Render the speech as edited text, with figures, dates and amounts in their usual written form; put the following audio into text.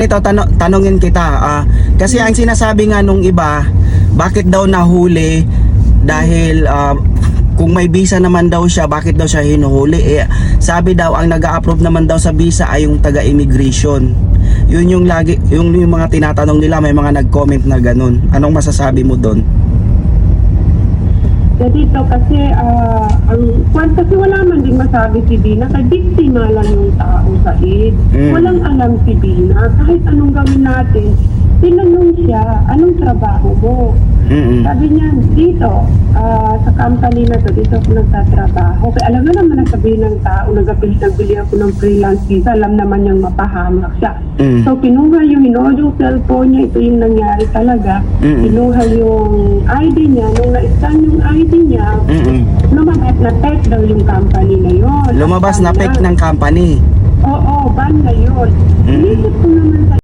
Ito, tanongin kita, kasi ang sinasabi nga nung iba, bakit daw nahuli dahil kung may visa naman daw siya, bakit daw siya hinuhuli? Sabi daw, ang nag-a-approve naman daw sa visa ay yung taga-immigration. Yun yung lagi, yung mga tinatanong nila, may mga nag-comment na ganun. Anong masasabi mo doon? Dito kasi, kasi wala man din masabi si Bina, kay biktima lang yung tao sa id. Walang alam si Bina, kahit anong gawin natin, tinanong siya, anong trabaho mo? Sabi niya, dito, sa company na to, dito ako nagtatrabaho. Kaya alam na naman ang sabihin ng tao, nagbili ako ng freelance visa, alam naman niyang mapahamak siya. So, kinuha yung cellphone niya, ito yung nangyari talaga. Kinuha yung ID niya, nung na-scan yung ID niya, lumabas na fake daw yung company na yun. Lumabas na fake ng company? Oo, ban na yun. Inisip ko naman sa